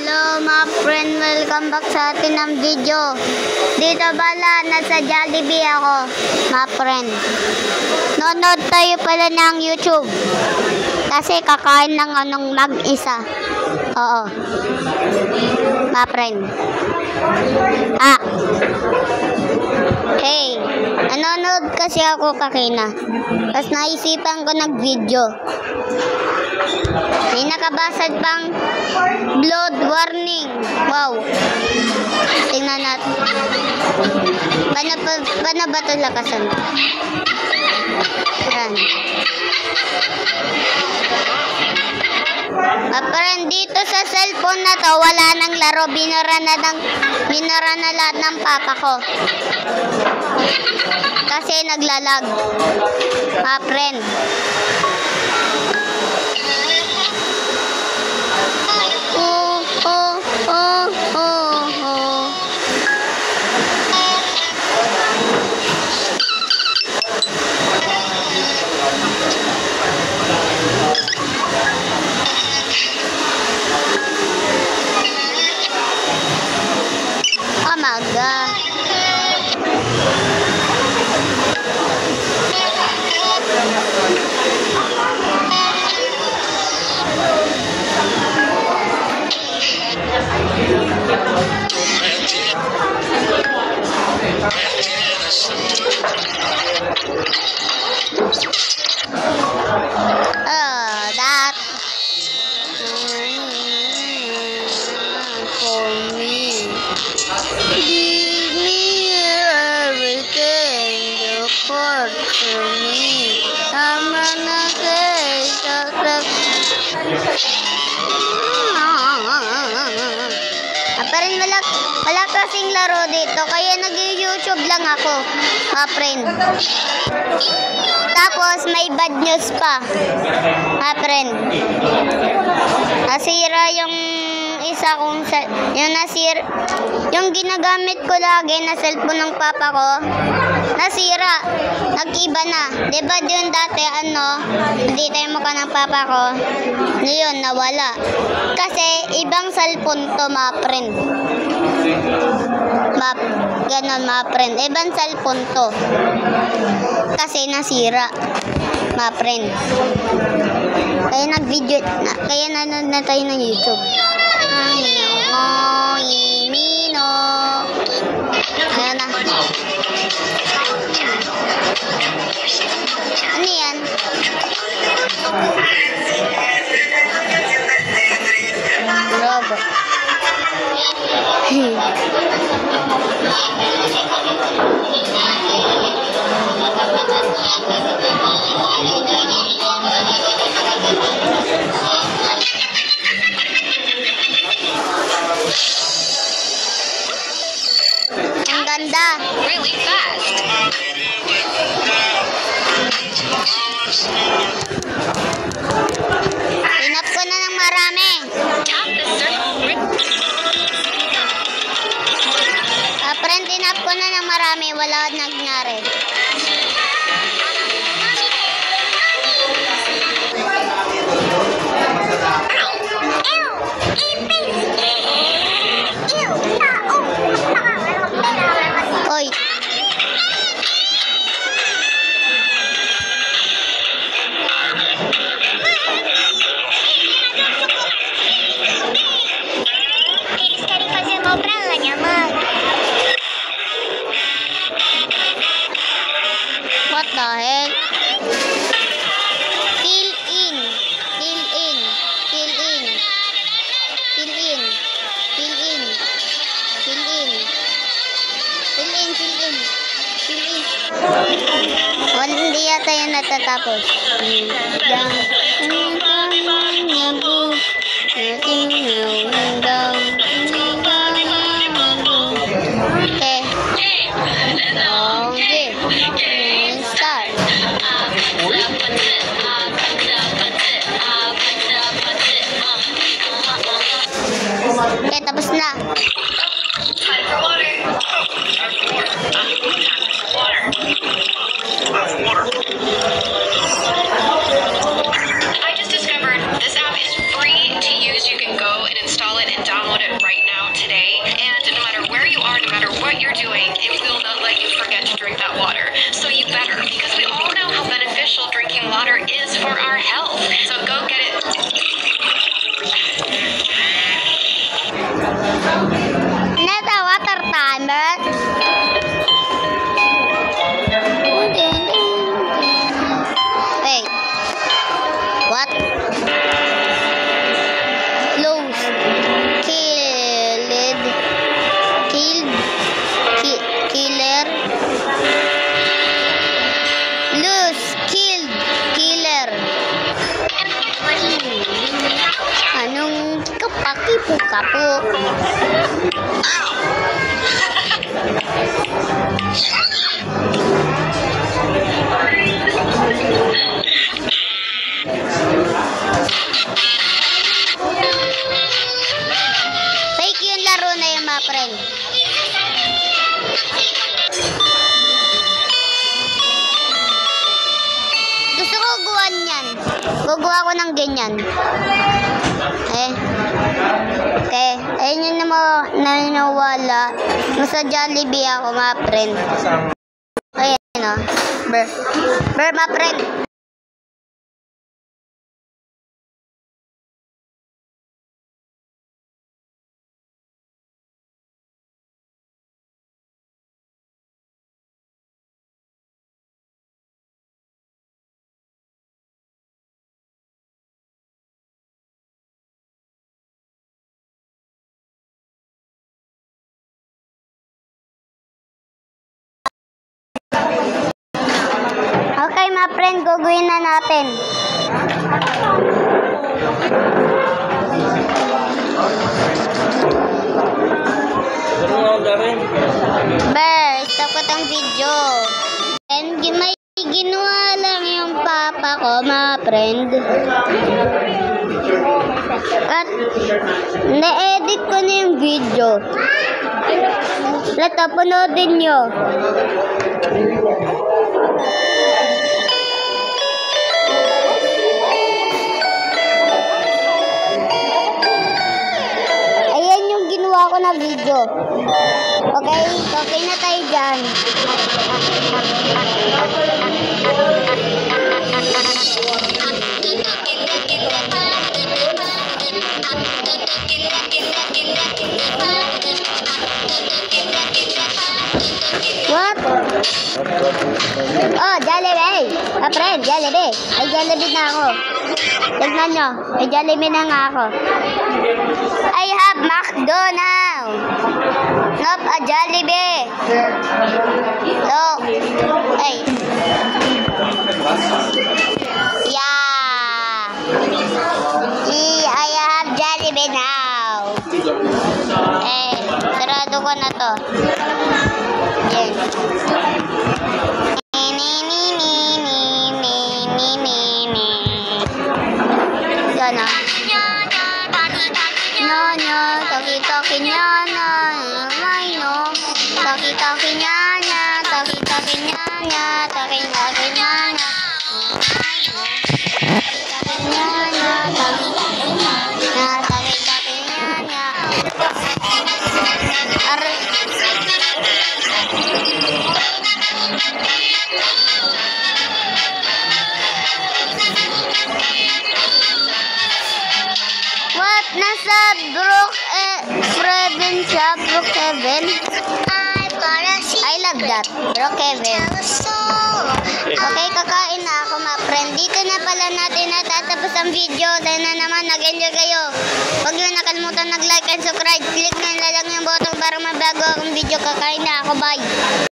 Hello mga friend, welcome back sa atin ng video. Dito bala, nasa Jollibee ako mga friend. Nonood tayo pala ng YouTube kasi kakain ng anong mag-isa. Oo mga friend. Hey, nanonood kasi ako kakina, tapos naisipan ko nag-video. May nakabasad pang blood warning. Wow. Tingnan natin. Paano ba ito lakasan? Yan. Parang dito sa cellphone na to, wala nang laro. Binura na lahat ng papa ko. Kasi naglalag. Friend. That for me. Give me everything you put to me. I'm gonna say parang wala kasing laro dito, kaya nag-YouTube lang ako, mga friend. Tapos may bad news pa, mga friend. Nasira yung isa kong yung ginagamit ko lagi na cellphone ng papa ko. Nasira, nag-iba na. Diba yun dati dito yung mukha ng papa ko, ngayon nawala. Kasi ibang cellphone to, mga friend. Ganon, mga friend. Ibang cellphone to. Kasi nasira, mga friend. Kaya nag-video, kaya nanonood na tayo ng YouTube. Ayan na. Ano yan? Robot. Ang ganda. Really fast. Hinap ko na ng marami. Friend, hinap ko na ng marami. Wala nangyari. Oy. What the heck? Fill in. Hindi yata yan natatapos. Start. Okay, tapos na. I just discovered this app is free to use. You can go and install it and download it. pakipukapuk. Fake yung laro na yun, mga friend. Gusto ko guwan yan. Gugawa ko ng ganyan. Okay. Ayun yun na mo naniniwala. Nasa Jollibee ako, mga friend. Ayan o. Ber, mga friend. Okay, mga friend, gagawin na natin. Ber, stop ko tong video. And may ginawa lang yung papa ko, mga friend. At na-edit ko na yung video. Lato, panoodin nyo. Ayan yung ginawa ko na video. Okay na tayo dyan. What? Oh, Jollibee. Friend, Jollibee. Ay, Jollibee na ako. Tignan nyo. Ay, Jollibee na nga ako. I have McDonald's. Not a Jollibee. Look. Ay. Yeah. I have Jollibee now. Sarado ko na to. Yan. Yan o. Nyo, toki-toki nyana, no. Toki-toki nyana, toki-toki nyana, toki-toki nyana. Toki-toki nyana, toki-toki nyana. What? Nasa Brookhaven? I love that. Brookhaven. Okay, kakain na ako, mga friend. Dito na pala natin natatapos ang video. Dahil na naman, nag-enjoy kayo. Huwag nyo nakalimutan nag-like and subscribe. Click na lang yung button para mabago akong video. Kakain na ako. Bye.